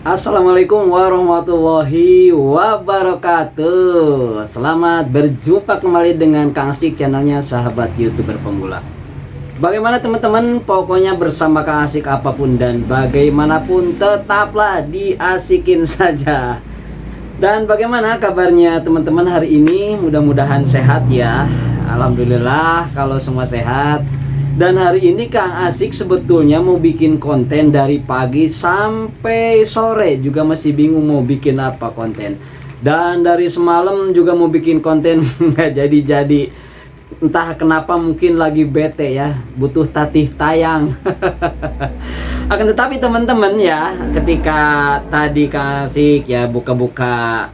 Assalamualaikum warahmatullahi wabarakatuh. Selamat berjumpa kembali dengan Kang Asik, channelnya sahabat YouTuber pemula. Bagaimana teman-teman? Pokoknya bersama Kang Asik apapun dan bagaimanapun tetaplah diasikin saja. Dan bagaimana kabarnya teman-teman hari ini? Mudah-mudahan sehat ya. Alhamdulillah kalau semua sehat. Dan hari ini Kang Asik sebetulnya mau bikin konten dari pagi sampai sore, juga masih bingung mau bikin apa konten. Dan dari semalam juga mau bikin konten nggak jadi-jadi. Entah kenapa, mungkin lagi bete ya, butuh tatih tayang. Akan tetapi teman-teman ya, ketika tadi Kang Asik ya buka-buka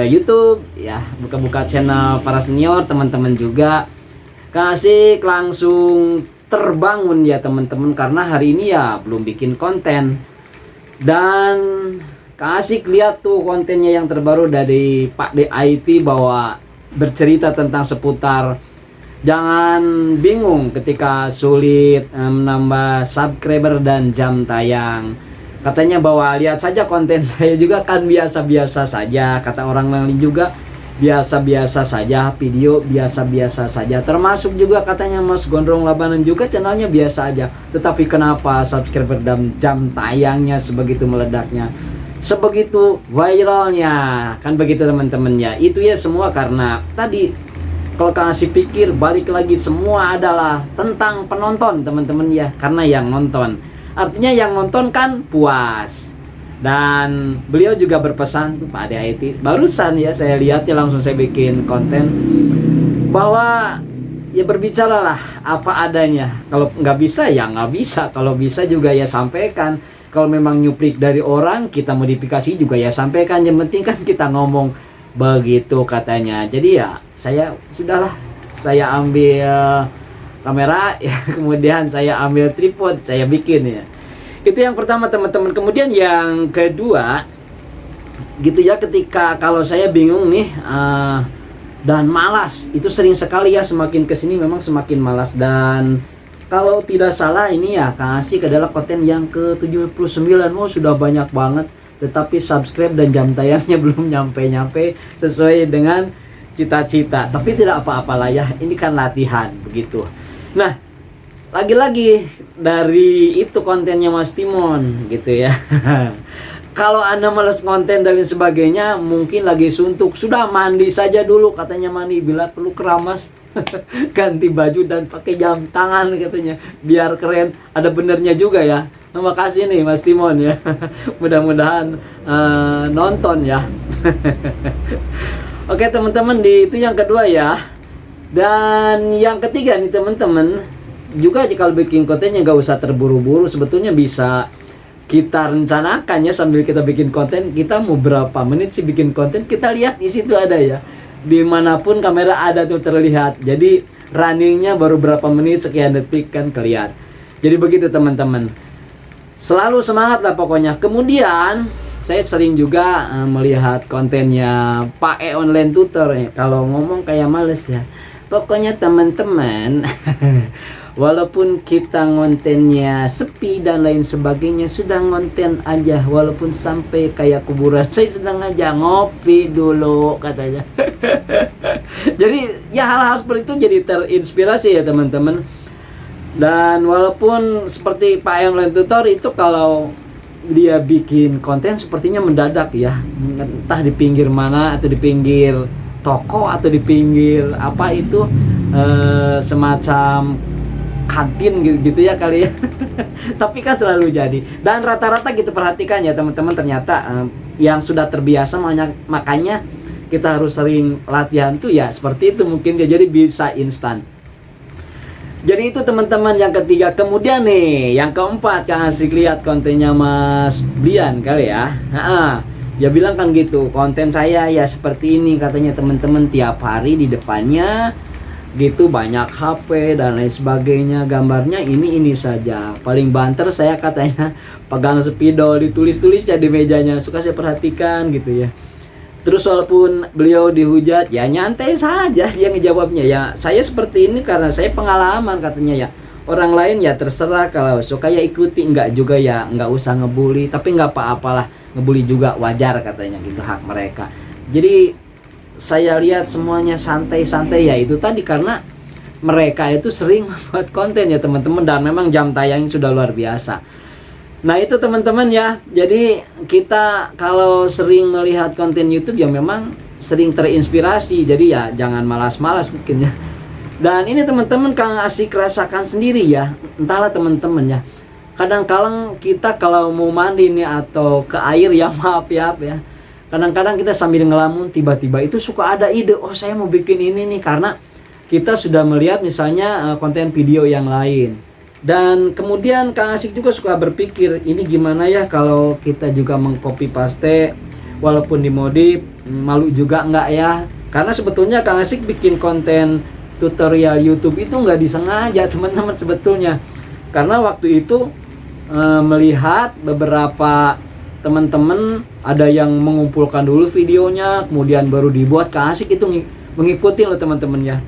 YouTube ya, buka-buka channel para senior teman-teman juga, Kang Asik langsung terbangun ya teman-teman, karena hari ini ya belum bikin konten. Dan Kang Asik lihat tuh kontennya yang terbaru dari Pak DIT bahwa bercerita tentang seputar jangan bingung ketika sulit menambah subscriber dan jam tayang. Katanya bahwa lihat saja konten saya juga kan biasa-biasa saja, kata orang lain juga biasa-biasa saja, video biasa-biasa saja, termasuk juga katanya Mas Gondrong Labanan juga channelnya biasa aja. Tetapi kenapa subscriber dan jam tayangnya sebegitu meledaknya, sebegitu viralnya, kan begitu teman-teman ya. Itu ya semua karena tadi, kalau Kang Asik pikir balik lagi semua adalah tentang penonton teman-teman ya, karena yang nonton artinya yang nonton kan puas. Dan beliau juga berpesan, Pak DIT barusan ya saya lihat ya, langsung saya bikin konten bahwa ya berbicaralah apa adanya. Kalau nggak bisa ya nggak bisa, kalau bisa juga ya sampaikan. Kalau memang nyuplik dari orang, kita modifikasi juga ya sampaikan. Yang penting kan kita ngomong, begitu katanya. Jadi ya saya sudahlah, saya ambil kamera ya, kemudian saya ambil tripod, saya bikin ya. Itu yang pertama teman-teman. Kemudian yang kedua gitu ya, ketika kalau saya bingung nih dan malas, itu sering sekali ya, semakin kesini memang semakin malas. Dan kalau tidak salah ini ya Kang Asik adalah konten yang ke-79. Oh sudah banyak banget, tetapi subscribe dan jam tayangnya belum nyampe-nyampe sesuai dengan cita-cita. Tapi tidak apa-apalah ya, ini kan latihan begitu. Nah, lagi-lagi dari itu kontennya Mas Timon gitu ya. Kalau Anda males konten dan lain sebagainya, mungkin lagi suntuk, sudah mandi saja dulu katanya, mandi bila perlu keramas. Ganti baju dan pakai jam tangan katanya, biar keren. Ada benernya juga ya. Terima kasih nih Mas Timon ya. Mudah-mudahan nonton ya. Oke teman-teman, itu yang kedua ya. Dan yang ketiga nih teman-teman, juga kalau bikin kontennya nggak usah terburu-buru. Sebetulnya bisa kita rencanakan ya, sambil kita bikin konten, kita mau berapa menit sih bikin konten, kita lihat di situ ada ya, dimanapun kamera ada tuh terlihat. Jadi runningnya baru berapa menit, sekian detik kan kelihatan. Jadi begitu teman-teman, selalu semangat lah pokoknya. Kemudian saya sering juga melihat kontennya Pak Online Tutor ya. Kalau ngomong kayak males ya, pokoknya teman-teman. Walaupun kita ngontennya sepi dan lain sebagainya, sudah ngonten aja walaupun sampai kayak kuburan. Saya sedang aja ngopi dulu katanya. Jadi ya hal-hal seperti itu jadi terinspirasi ya teman-teman. Dan walaupun seperti Pak Online Tutor itu, kalau dia bikin konten sepertinya mendadak ya, entah di pinggir mana, atau di pinggir toko, atau di pinggir apa itu, semacam kantin gitu ya kali ya. Tapi kan selalu jadi. Dan rata-rata gitu, perhatikan ya teman-teman, ternyata yang sudah terbiasa, makanya kita harus sering latihan tuh ya seperti itu mungkin ya, jadi bisa instan. Jadi itu teman-teman yang ketiga. Kemudian nih yang keempat, Kang Asik lihat kontennya Mas Blian kali ya. Dia bilang kan gitu, konten saya ya seperti ini katanya teman-teman, tiap hari di depannya gitu banyak HP dan lain sebagainya, gambarnya ini saja. Paling banter saya katanya pegang spidol, ditulis-tulis ya di mejanya, suka saya perhatikan gitu ya. Terus walaupun beliau dihujat ya nyantai saja dia ngejawabnya ya. Saya seperti ini karena saya pengalaman katanya ya. orang lain ya terserah, kalau suka ya ikuti, enggak juga ya enggak usah ngebully, tapi enggak apa-apalah, ngebully juga wajar katanya gitu, hak mereka. Jadi saya lihat semuanya santai-santai ya, itu tadi karena mereka itu sering membuat konten ya teman-teman, dan memang jam tayangnya sudah luar biasa. Nah itu teman-teman ya, jadi kita kalau sering melihat konten YouTube ya memang sering terinspirasi, jadi ya jangan malas-malas mungkin ya. Dan ini teman-teman Kang Asik rasakan sendiri ya, entahlah teman-teman ya, kadang-kadang kita kalau mau mandi nih atau ke air ya maaf ya, kadang-kadang kita sambil ngelamun tiba-tiba itu suka ada ide, oh saya mau bikin ini nih, karena kita sudah melihat misalnya konten video yang lain. Dan kemudian Kang Asik juga suka berpikir, ini gimana ya kalau kita juga mengcopy paste, walaupun dimodif, malu juga enggak ya. Karena sebetulnya Kang Asik bikin konten tutorial YouTube itu nggak disengaja teman-teman sebetulnya, karena waktu itu melihat beberapa teman-teman ada yang mengumpulkan dulu videonya kemudian baru dibuat. Kang Asik itu mengikuti loh teman-teman ya.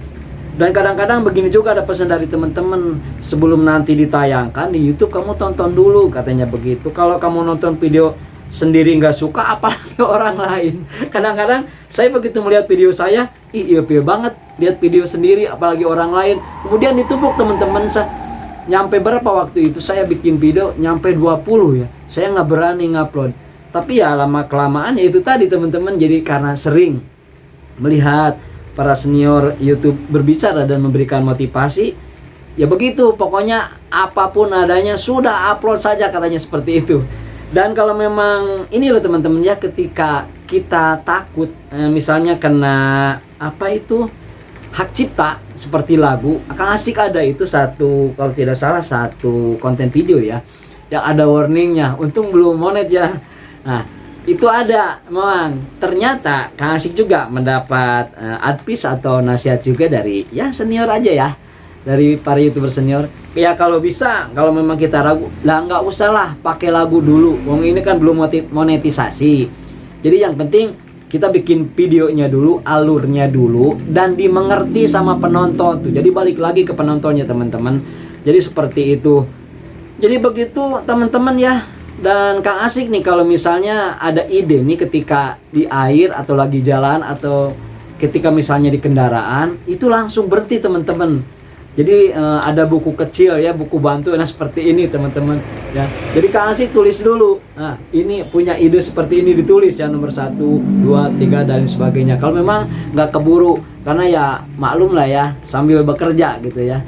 Dan kadang-kadang begini juga, ada pesan dari teman-teman, sebelum nanti ditayangkan di YouTube kamu tonton dulu katanya begitu. Kalau kamu nonton video sendiri nggak suka, apalagi orang lain. Kadang-kadang saya begitu melihat video saya, iya banget lihat video sendiri apalagi orang lain. Kemudian ditumpuk teman-teman, nyampe berapa waktu itu saya bikin video, nyampe 20 ya. Saya nggak berani ngupload, tapi ya lama kelamaan ya itu tadi teman-teman, jadi karena sering melihat para senior YouTube berbicara dan memberikan motivasi, ya begitu pokoknya apapun adanya sudah upload saja katanya seperti itu. Dan kalau memang ini loh teman-teman ya, ketika kita takut misalnya kena apa itu hak cipta seperti lagu, Kang Asik ada itu satu, kalau tidak salah satu konten video ya, yang ada warningnya, untung belum monet ya. Nah itu ada memang, ternyata Kang Asik juga mendapat advice atau nasihat juga dari ya senior aja ya, dari para YouTuber senior. Ya kalau bisa, kalau memang kita ragu, lah nggak usah lah pakai lagu dulu, wong ini kan belum monetisasi. Jadi yang penting kita bikin videonya dulu, alurnya dulu, dan dimengerti sama penonton tuh. Jadi balik lagi ke penontonnya teman-teman. Jadi seperti itu. Jadi begitu teman-teman ya. Dan Kang Asik nih kalau misalnya ada ide nih ketika di air atau lagi jalan atau ketika misalnya di kendaraan, itu langsung berhenti teman-teman. Jadi ada buku kecil ya, buku bantu, nah seperti ini teman-teman ya. Jadi Kang Asik tulis dulu, nah ini punya ide seperti ini, ditulis ya nomor 1, 2, 3 dan sebagainya. Kalau memang nggak keburu, karena ya maklum lah ya, sambil bekerja gitu ya.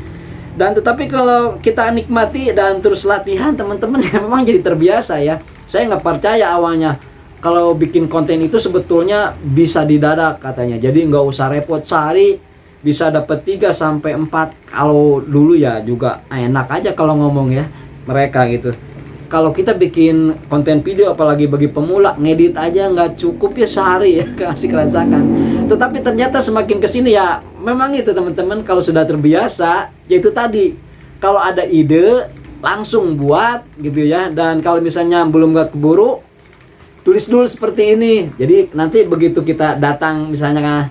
Dan tetapi kalau kita nikmati dan terus latihan teman-teman ya memang jadi terbiasa ya. Saya nggak percaya awalnya kalau bikin konten itu sebetulnya bisa didadak katanya. Jadi nggak usah repot, sehari bisa dapat 3 sampai 4. Kalau dulu ya juga enak aja kalau ngomong ya mereka gitu. Kalau kita bikin konten video apalagi bagi pemula, ngedit aja nggak cukup ya sehari ya, kasih rasakan. Tetapi ternyata semakin kesini ya memang itu teman-teman, kalau sudah terbiasa yaitu tadi, kalau ada ide langsung buat gitu ya. Dan kalau misalnya belum nggak keburu, tulis dulu seperti ini. Jadi nanti begitu kita datang misalnya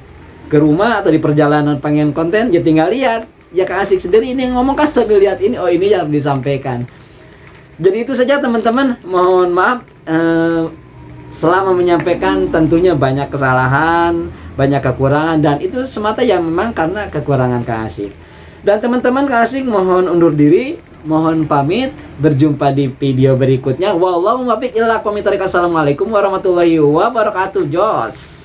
ke rumah atau di perjalanan pengen konten, ya tinggal lihat ya Kang Asik sendiri ini ngomong kan sambil lihat ini, oh ini yang disampaikan. Jadi itu saja teman-teman, mohon maaf selama menyampaikan tentunya banyak kesalahan, banyak kekurangan, dan itu semata ya memang karena kekurangan Kang Asik. Dan teman-teman, Kang Asik mohon undur diri, mohon pamit, berjumpa di video berikutnya. Wallahu muwaffiq ila aqwamit thoriq. Assalamualaikum warahmatullahi wabarakatuh. Jos.